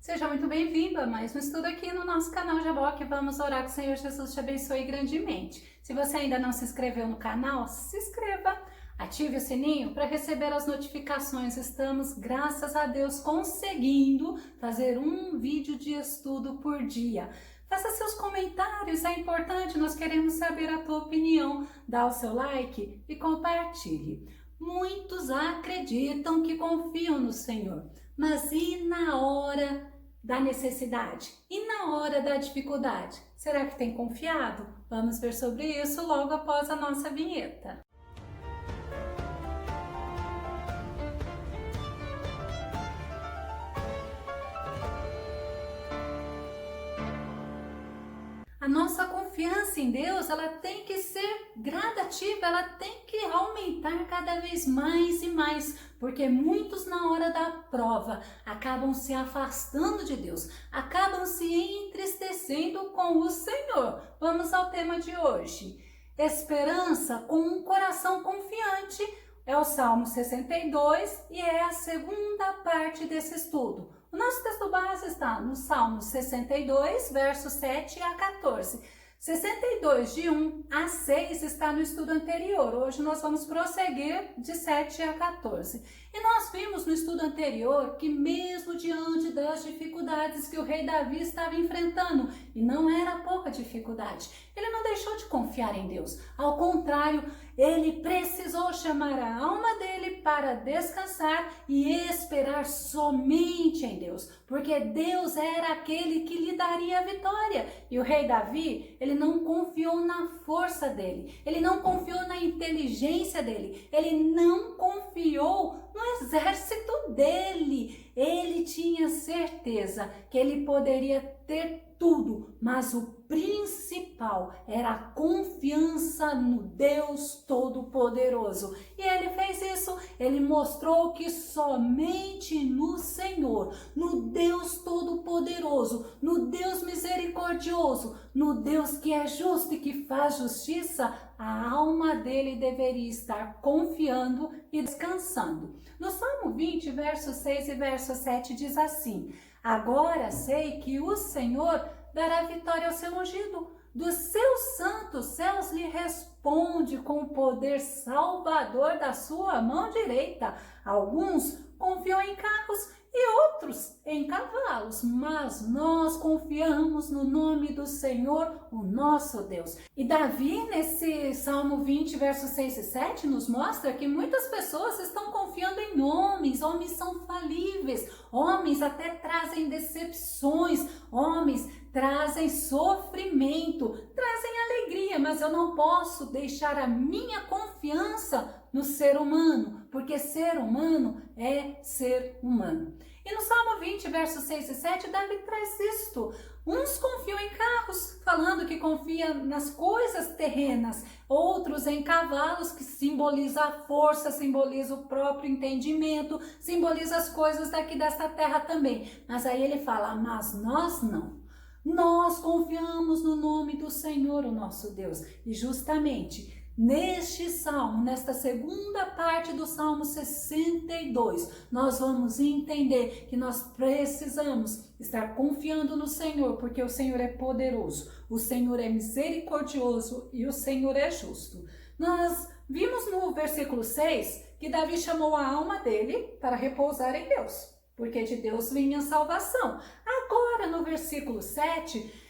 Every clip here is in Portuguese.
Seja muito bem-vindo a mais um estudo aqui no nosso canal Jaboque. Vamos orar que o Senhor Jesus te abençoe grandemente. Se você ainda não se inscreveu no canal, se inscreva, ative o sininho para receber as notificações. Estamos, graças a Deus, conseguindo fazer um vídeo de estudo por dia. Faça seus comentários, é importante, nós queremos saber a tua opinião. Dá o seu like e compartilhe. Muitos acreditam que confiam no Senhor, mas e na hora da necessidade? E na hora da dificuldade? Será que tem confiado? Vamos ver sobre isso logo após a nossa vinheta. A nossa confiança em Deus, ela tem que ser gradativa, ela tem que aumentar cada vez mais e mais, porque muitos na hora da prova acabam se afastando de Deus, acabam se entristecendo com o Senhor. Vamos ao tema de hoje. Esperança com um coração confiante. É o Salmo 62 e é a segunda parte desse estudo. O nosso texto base está no Salmo 62, versos 7 a 14. 62, de 1 a 6, está no estudo anterior. Hoje nós vamos prosseguir de 7 a 14. E nós vimos no estudo anterior que mesmo diante das dificuldades que o rei Davi estava enfrentando, e não era pouca dificuldade, ele não deixou de confiar em Deus. Ao contrário, ele precisou chamar a alma dele para descansar e esperar somente em Deus, porque Deus era aquele que lhe daria a vitória. E o rei Davi, ele não confiou na força dele, ele não confiou na inteligência dele, ele não confiou no exército dele. Ele tinha certeza que ele poderia ter tudo, mas o principal era a confiança no Deus Todo-Poderoso. E ele fez isso, ele mostrou que somente no Senhor, no Deus Todo-Poderoso, no Deus misericordioso, no Deus que é justo e que faz justiça, a alma dele deveria estar confiando e descansando. No Salmo 20, verso 6 e verso 7 diz assim: agora sei que o Senhor dará vitória ao seu ungido. Dos seus santos céus lhe responde com o poder salvador da sua mão direita. Alguns confiam em carros e outros em cavalos, mas nós confiamos no nome do Senhor, o nosso Deus. E Davi, nesse Salmo 20, versos 6 e 7, nos mostra que muitas pessoas estão confiando em homens. Homens são falíveis, homens até trazem decepções, homens trazem sofrimento, trazem alegria, mas eu não posso deixar a minha confiança no ser humano, porque ser humano é ser humano. E no Salmo 20, versos 6 e 7, Davi traz isto. Uns confiam em carros, falando que confia nas coisas terrenas, outros em cavalos, que simboliza a força, simboliza o próprio entendimento, simboliza as coisas daqui desta terra também. Mas aí ele fala, mas nós não. Nós confiamos no nome do Senhor, o nosso Deus. E justamente neste salmo, nesta segunda parte do Salmo 62, nós vamos entender que nós precisamos estar confiando no Senhor, porque o Senhor é poderoso, o Senhor é misericordioso e o Senhor é justo. Nós vimos no versículo 6 que Davi chamou a alma dele para repousar em Deus, porque de Deus vinha a salvação. Agora, no versículo 7,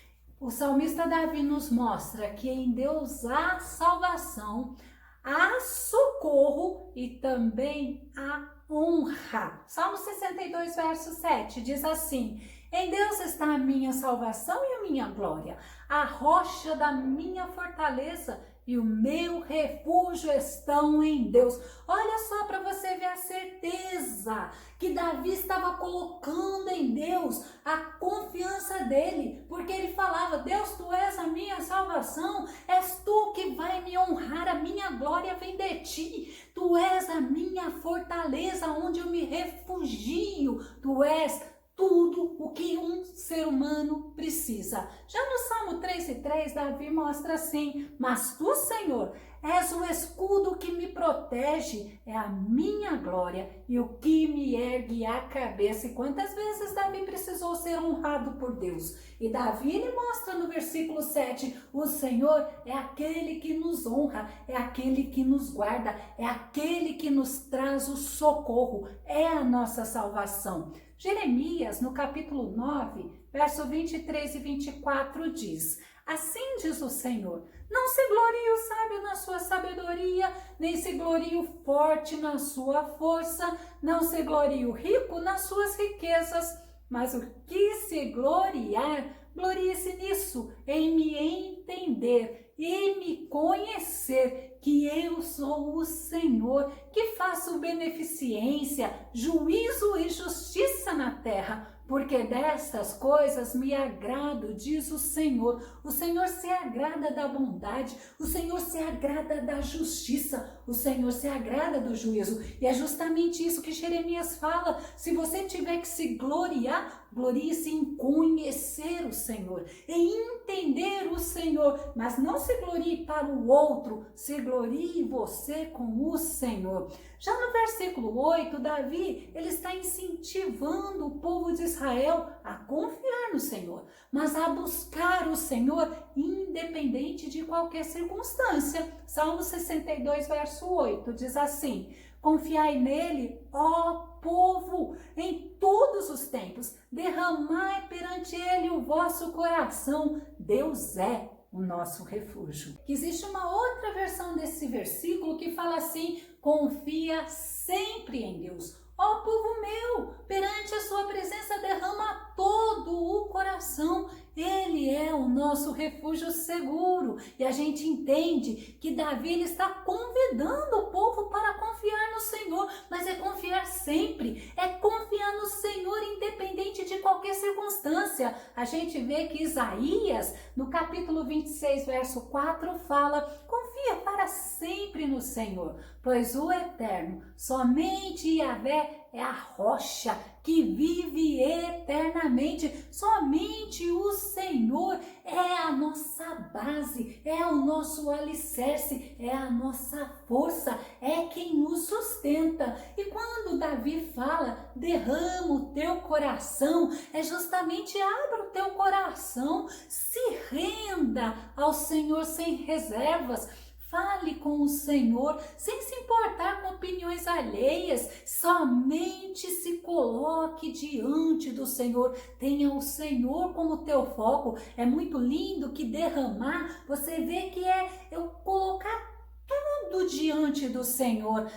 o salmista Davi nos mostra que em Deus há salvação, há socorro e também há honra. Salmo 62, verso 7 diz assim: em Deus está a minha salvação e a minha glória, a rocha da minha fortaleza e o meu refúgio estão em Deus. Olha só para você ver a certeza que Davi estava colocando em Deus, a confiança dele, porque ele falava, Deus, tu és a minha salvação, és tu que vai me honrar, a minha glória vem de ti, tu és a minha fortaleza onde eu me refugio, tu és tudo o que um ser ser humano precisa. Já no Salmo 3:3, Davi mostra assim: mas tu, Senhor, és o escudo que me protege, é a minha glória e o que me ergue a cabeça. E quantas vezes Davi precisou ser honrado por Deus? E Davi ele mostra no versículo 7, o Senhor é aquele que nos honra, é aquele que nos guarda, é aquele que nos traz o socorro, é a nossa salvação. Jeremias, no capítulo 9, verso 23 e 24 diz: assim diz o Senhor, não se glorie o sábio na sua sabedoria, nem se glorie o forte na sua força, não se glorie o rico nas suas riquezas, mas o que se gloriar, glorie-se nisso, em me entender e me conhecer que eu sou o Senhor, que faço beneficência, juízo e justiça na terra, porque destas coisas me agrado, diz o Senhor. O Senhor se agrada da bondade, o Senhor se agrada da justiça, o Senhor se agrada do juízo. E é justamente isso que Jeremias fala: se você tiver que se gloriar, glorie-se em conhecer o Senhor, em entender o Senhor, mas não se glorie para o outro, se glorie você com o Senhor. Já no versículo 8, Davi, ele está incentivando o povo de Israel a confiar no Senhor, mas a buscar o Senhor independente de qualquer circunstância. Salmo 62, verso 8, diz assim: confiai nele, ó povo, em todos os tempos, derramai perante ele o vosso coração, Deus é o nosso refúgio. Existe uma outra versão desse versículo que fala assim: confia sempre em Deus. Ó povo meu, perante a sua presença derrama todo o coração. Ele é o nosso refúgio seguro. E a gente entende que Davi ele está convidando o povo para confiar no Senhor, mas é confiar sempre, é confiar no Senhor independente de qualquer circunstância. A gente vê que Isaías, no capítulo 26, verso 4, fala: confia para sempre no Senhor, pois o Eterno, somente Yahvé, é a rocha que vive eternamente. Somente o Senhor é a nossa base, é o nosso alicerce, é a nossa força, é quem nos sustenta. E quando Davi fala: derrama o teu coração, é justamente abra o teu coração, se renda ao Senhor sem reservas. Fale com o Senhor sem se importar com opiniões alheias, somente se coloque diante do Senhor, tenha o Senhor como teu foco. É muito lindo que derramar, você vê que é eu colocar tudo diante do Senhor.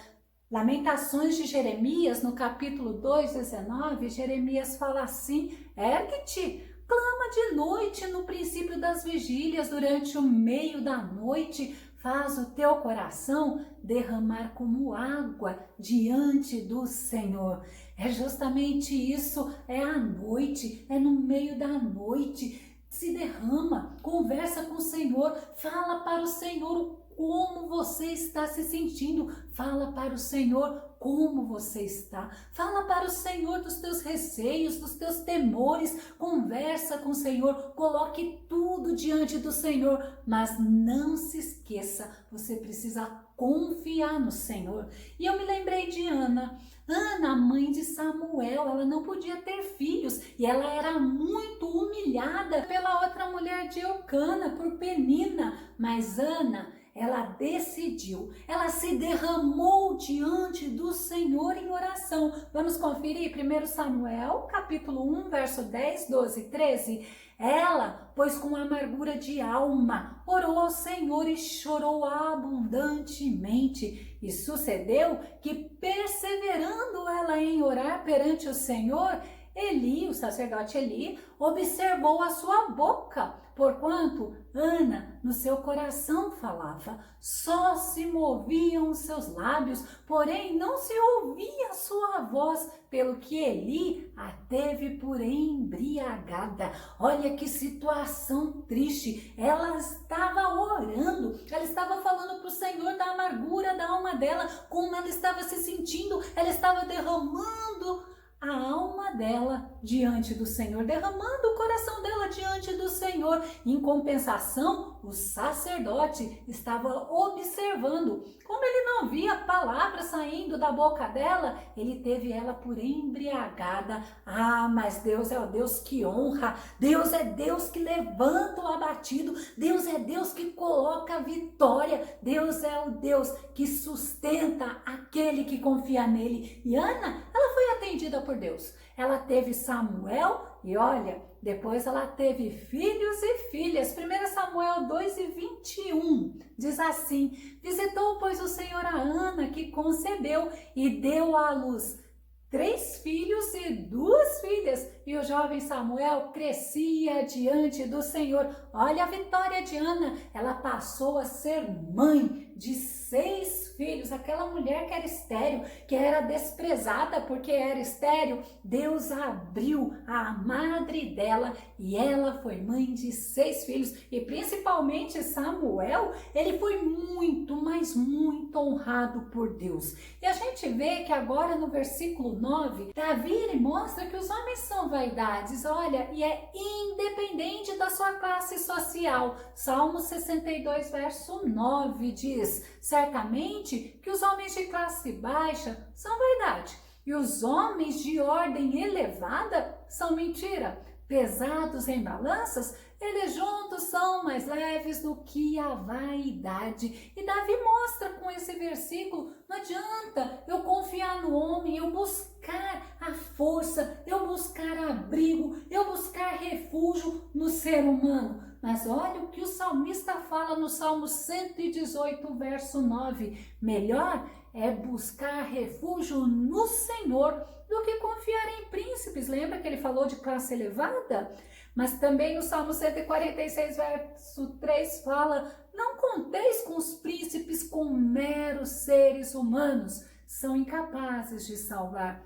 Lamentações de Jeremias, no capítulo 2, 19, Jeremias fala assim: ergue-te, clama de noite no princípio das vigílias, durante o meio da noite, faz o teu coração derramar como água diante do Senhor. É justamente isso, é à noite, é no meio da noite. Se derrama, conversa com o Senhor, fala para o Senhor como você está se sentindo, fala para o Senhor como você está, fala para o Senhor dos teus receios, dos teus temores, conversa com o Senhor, coloque tudo diante do Senhor, mas não se esqueça, você precisa confiar no Senhor. E eu me lembrei de Ana, a mãe de Samuel, ela não podia ter filhos e ela era muito humilhada pela outra mulher de Eucana, por Penina, mas Ana, ela decidiu, ela se derramou diante do Senhor em oração. Vamos conferir 1 Samuel, capítulo 1, verso 10, 12 e 13. Ela, pois com amargura de alma, orou ao Senhor e chorou abundantemente. E sucedeu que, perseverando ela em orar perante o Senhor, Eli, o sacerdote Eli, observou a sua boca, porquanto Ana no seu coração falava, só se moviam os seus lábios, porém não se ouvia a sua voz, pelo que Eli a teve por embriagada. Olha que situação triste, ela estava orando, ela estava falando para o Senhor da amargura da alma dela, como ela estava se sentindo, ela estava derramando a alma dela diante do Senhor, derramando o coração dela diante do Senhor. Em compensação, o sacerdote estava observando. Como ele não via palavras saindo da boca dela, ele teve ela por embriagada. Ah, mas Deus é o Deus que honra, Deus é Deus que levanta o abatido, Deus é Deus que coloca a vitória, Deus é o Deus que sustenta aquele que confia nele. E Ana, ela foi atendida por Deus. Ela teve Samuel e olha, depois ela teve filhos e filhas. 1 Samuel 2:21 diz assim: visitou, pois, o Senhor a Ana, que concebeu e deu à luz 3 filhos e 2 filhas, e o jovem Samuel crescia diante do Senhor. Olha a vitória de Ana, ela passou a ser mãe de 6 filhos. Aquela mulher que era estéril, que era desprezada porque era estéril, Deus abriu a madre dela e ela foi mãe de 6 filhos. E principalmente Samuel, ele foi muito, mas muito honrado por Deus. E a gente vê que agora no versículo 9, Davi ele mostra que os homens são vaidades, olha, e é independente da sua classe social. Salmo 62, verso 9 diz: certamente que os homens de classe baixa são vaidade, e os homens de ordem elevada são mentira. Pesados em balanças, eles juntos são mais leves do que a vaidade. E Davi mostra com esse versículo: não adianta eu confiar no homem, eu buscar a força, eu buscar abrigo, eu buscar refúgio no ser humano. Mas olha o que o salmista fala no Salmo 118, verso 9. Melhor é buscar refúgio no Senhor do que confiar em príncipes. Lembra que ele falou de classe elevada? Mas também no Salmo 146, verso 3 fala: não conteis com os príncipes, com meros seres humanos, são incapazes de salvar.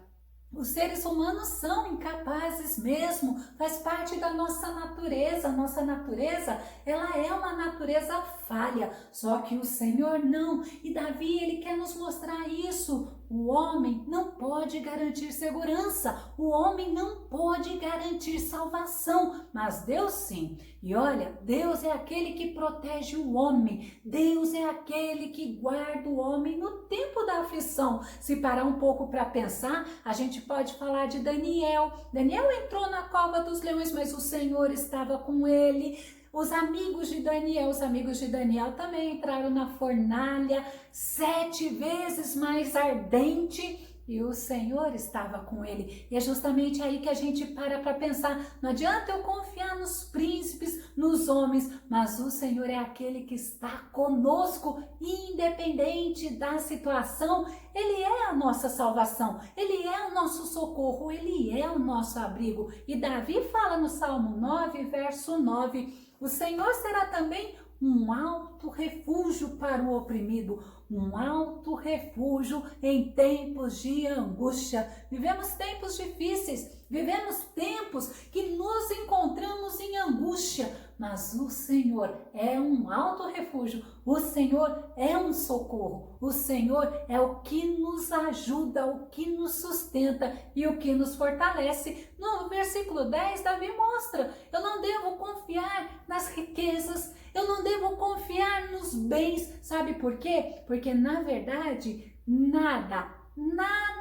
Os seres humanos são incapazes mesmo, faz parte da nossa natureza. A nossa natureza, ela é uma natureza falha, só que o Senhor não. E Davi, ele quer nos mostrar isso. O homem não pode garantir segurança, o homem não pode garantir salvação, mas Deus sim. E olha, Deus é aquele que protege o homem, Deus é aquele que guarda o homem no tempo da aflição. Se parar um pouco para pensar, a gente pode falar de Daniel. Daniel entrou na cova dos leões, mas o Senhor estava com ele. Os amigos de Daniel também entraram na fornalha 7 vezes mais ardente e o Senhor estava com ele. E é justamente aí que a gente para pensar. Não adianta eu confiar nos príncipes, nos homens, mas o Senhor é aquele que está conosco, independente da situação. Ele é a nossa salvação, Ele é o nosso socorro, Ele é o nosso abrigo. E Davi fala no Salmo 9, verso 9, o Senhor será também um alto refúgio para o oprimido, um alto refúgio em tempos de angústia. Vivemos tempos difíceis, vivemos tempos que nos encontramos em angústia, mas o Senhor é um alto refúgio, o Senhor é um socorro, o Senhor é o que nos ajuda, o que nos sustenta e o que nos fortalece. No versículo 10, Davi mostra: eu não devo confiar nas riquezas, eu não devo confiar nos bens. Sabe por quê? Porque na verdade, nada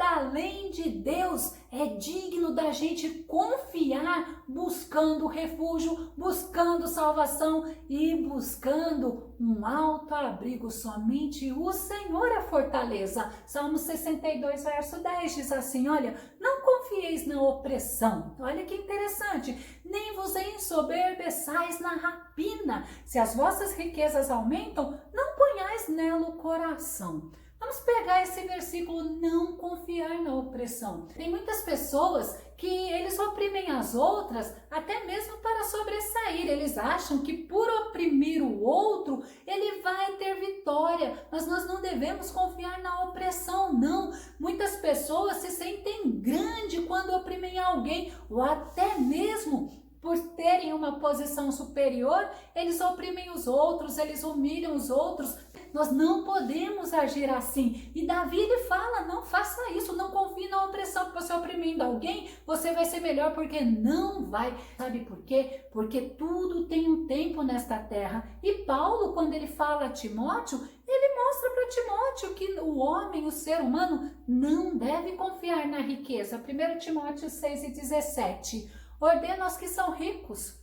além de Deus é digno da gente confiar, buscando refúgio, buscando salvação e buscando um alto abrigo. Somente o Senhor é fortaleza. Salmo 62, verso 10 diz assim: olha, não confieis na opressão. Olha que interessante. Nem vos ensoberbeçais na rapina. Se as vossas riquezas aumentam, não ponhais nela o coração. Vamos pegar esse versículo, não confiar na opressão. Tem muitas pessoas que eles oprimem as outras até mesmo para sobressair. Eles acham que por oprimir o outro, ele vai ter vitória. Mas nós não devemos confiar na opressão, não. Muitas pessoas se sentem grandes quando oprimem alguém, ou até mesmo por terem uma posição superior, eles oprimem os outros, eles humilham os outros. Nós não podemos agir assim. E Davi, ele fala, não faça isso, não confie na opressão, que você oprimindo alguém, você vai ser melhor, porque não vai. Sabe por quê? Porque tudo tem um tempo nesta terra. E Paulo, quando ele fala a Timóteo, ele mostra para Timóteo que o homem, o ser humano, não deve confiar na riqueza. 1 Timóteo 6:17. Ordena aos que são ricos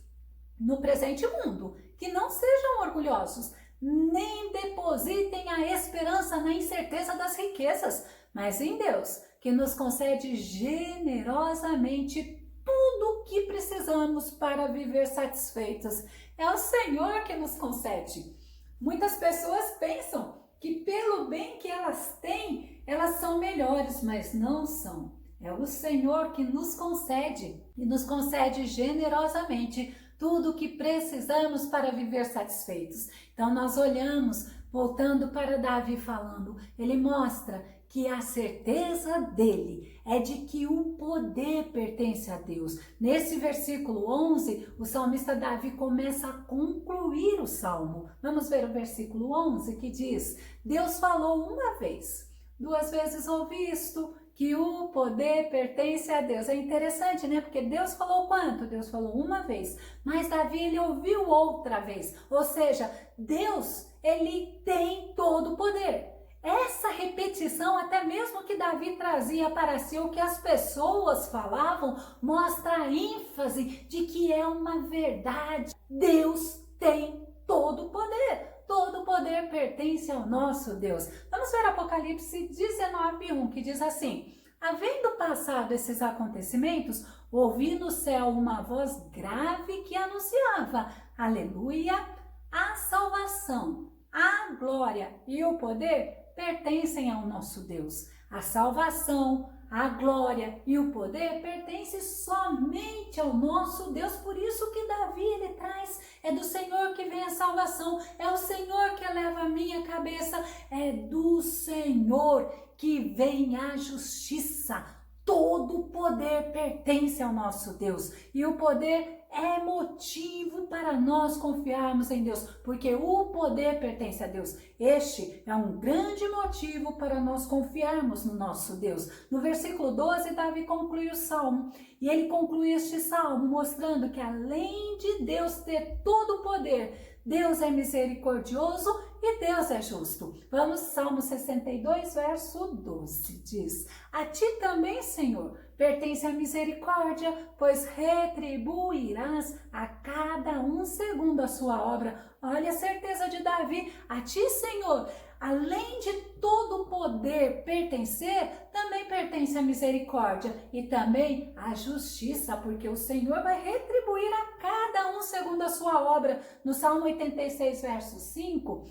no presente mundo, que não sejam orgulhosos, nem depositem a esperança na incerteza das riquezas, mas em Deus, que nos concede generosamente tudo o que precisamos para viver satisfeitos. É o Senhor que nos concede. Muitas pessoas pensam que pelo bem que elas têm, elas são melhores, mas não são. É o Senhor que nos concede e nos concede generosamente tudo o que precisamos para viver satisfeitos. Então nós olhamos, voltando para Davi falando, ele mostra que a certeza dele é de que o poder pertence a Deus. Nesse versículo 11, o salmista Davi começa a concluir o salmo. Vamos ver o versículo 11 que diz: Deus falou uma vez, 2 vezes ouvi isto, que o poder pertence a Deus. É interessante, né? Porque Deus falou quanto? Deus falou uma vez, mas Davi, ele ouviu outra vez. Ou seja, Deus, ele tem todo o poder. Essa repetição, até mesmo que Davi trazia para si, o que as pessoas falavam, mostra a ênfase de que é uma verdade. Deus tem todo o poder. Todo o poder pertence ao nosso Deus. Vamos ver Apocalipse 19:1, que diz assim: havendo passado esses acontecimentos, ouvi no céu uma voz grave que anunciava: aleluia, a salvação, a glória e o poder pertencem ao nosso Deus. A salvação, a glória e o poder pertencem somente ao nosso Deus. Por isso que Davi, ele traz, é do Senhor que vem a salvação, é o Senhor que eleva a minha cabeça, é do Senhor que vem a justiça. Todo o poder pertence ao nosso Deus, e o poder é motivo para nós confiarmos em Deus, porque o poder pertence a Deus. Este é um grande motivo para nós confiarmos no nosso Deus. No versículo 12, Davi conclui o salmo, e ele conclui este salmo mostrando que além de Deus ter todo o poder, Deus é misericordioso e Deus é justo. Vamos, Salmo 62, verso 12, diz: a ti também, Senhor, pertence a misericórdia, pois retribuirás a cada um segundo a sua obra. Olha a certeza de Davi. A ti, Senhor, além de todo o poder pertencer, também pertence a misericórdia e também a justiça, porque o Senhor vai retribuir a cada um segundo a sua obra. No Salmo 86, verso 5,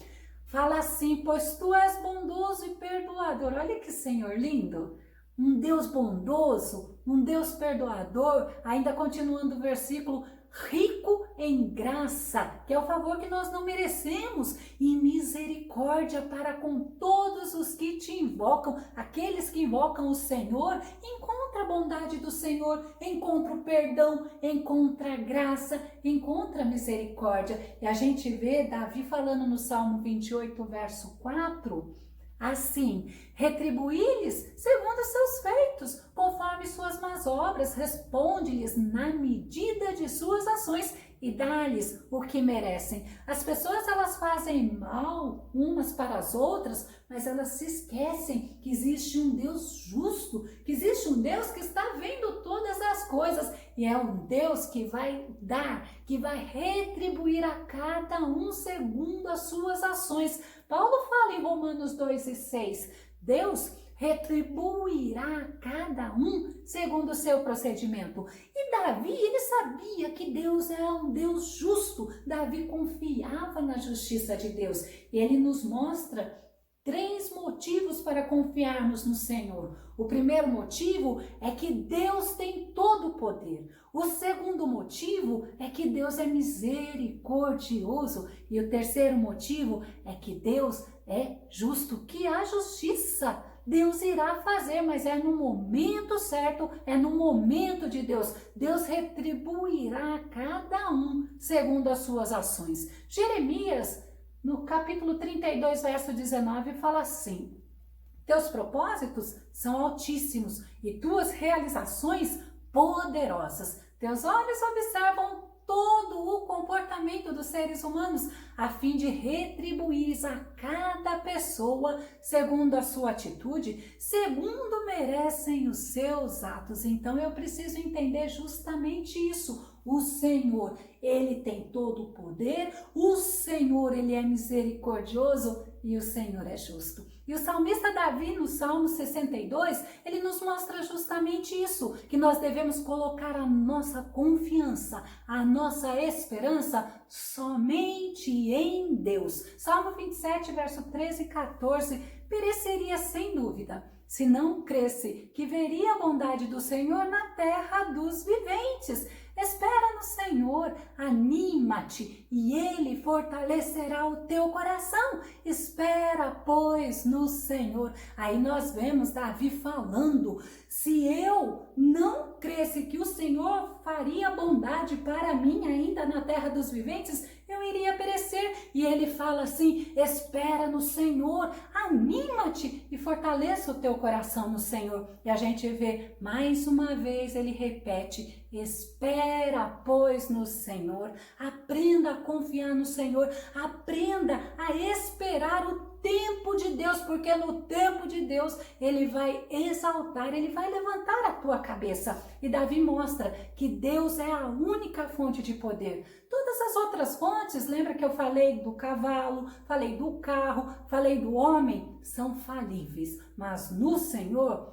fala assim: pois tu és bondoso e perdoador. Olha que Senhor lindo! Um Deus bondoso, um Deus perdoador. Ainda continuando o versículo, rico em graça, que é o favor que nós não merecemos, e misericórdia para com todos os que te invocam. Aqueles que invocam o Senhor, encontra a bondade do Senhor, encontra o perdão, encontra a graça, encontra a misericórdia. E a gente vê Davi falando no Salmo 28, verso 4, assim: retribuí-lhes segundo os seus feitos, conforme suas más obras, responde-lhes na medida de suas ações e dá-lhes o que merecem. As pessoas, elas fazem mal umas para as outras, mas elas se esquecem que existe um Deus justo, que existe um Deus que está vendo todas as coisas, e é um Deus que vai dar, que vai retribuir a cada um segundo as suas ações. Paulo fala em Romanos 2:6, Deus retribuirá a cada um segundo o seu procedimento. E Davi, ele sabia que Deus é um Deus justo. Davi confiava na justiça de Deus. E ele nos mostra 3 motivos para confiarmos no Senhor. O primeiro motivo é que Deus tem todo o poder. O segundo motivo é que Deus é misericordioso. E o terceiro motivo é que Deus é justo, que há justiça. Deus irá fazer, mas é no momento certo, é no momento de Deus. Deus retribuirá a cada um segundo as suas ações. Jeremias no capítulo 32, verso 19, fala assim: teus propósitos são altíssimos e tuas realizações poderosas. Teus olhos observam todo o comportamento dos seres humanos, a fim de retribuir a cada pessoa segundo a sua atitude, segundo merecem os seus atos. Então eu preciso entender justamente isso. O Senhor, Ele tem todo o poder, o Senhor, Ele é misericordioso e o Senhor é justo. E o salmista Davi, no Salmo 62, ele nos mostra justamente isso, que nós devemos colocar a nossa confiança, a nossa esperança somente em Deus. Salmo 27, verso 13 e 14, pereceria sem dúvida, se não cresce que veria a bondade do Senhor na terra dos viventes. Espera no Senhor, anima-te e Ele fortalecerá o teu coração. Espera, pois, no Senhor. Aí nós vemos Davi falando: se eu não cresce que o Senhor faria bondade para mim ainda na terra dos viventes, eu iria perecer. E ele fala assim: espera no Senhor, anima-te e fortaleça o teu coração no Senhor. E a gente vê mais uma vez ele repete: espera, pois, no Senhor. Aprenda a confiar no Senhor, aprenda a esperar o tempo de Deus, porque no tempo de Deus Ele vai exaltar, Ele vai levantar a tua cabeça. E Davi mostra que Deus é a única fonte de poder. Todas as outras fontes, lembra que eu falei do cavalo, falei do carro, falei do homem, são falíveis. Mas no Senhor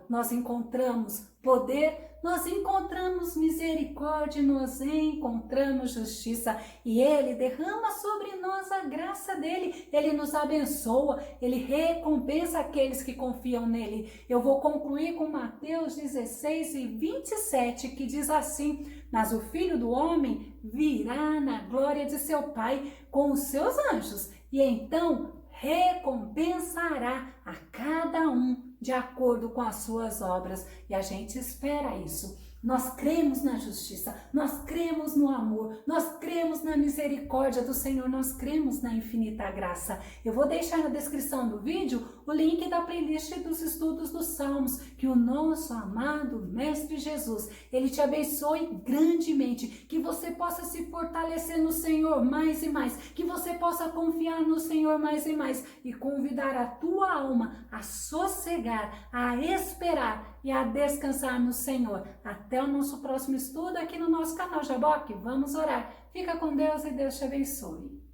nós encontramos poder, nós encontramos misericórdia, nós encontramos justiça e Ele derrama sobre nós a graça dEle, Ele nos abençoa, Ele recompensa aqueles que confiam nele. Eu vou concluir com Mateus 16 e 27, que diz assim: mas o Filho do Homem virá na glória de seu Pai com os seus anjos e então recompensará a cada um de acordo com as suas obras. E a gente espera isso. Nós cremos na justiça, nós cremos no amor, nós cremos na misericórdia do Senhor, nós cremos na infinita graça. Eu vou deixar na descrição do vídeo o link da playlist dos estudos dos Salmos. Que o nosso amado Mestre Jesus, Ele te abençoe grandemente, que você possa se fortalecer no Senhor mais e mais, que você possa confiar no Senhor mais e mais e convidar a tua alma a sossegar, a esperar e a descansar no Senhor. Até o nosso próximo estudo aqui no nosso canal Jaboque. Vamos orar. Fica com Deus e Deus te abençoe.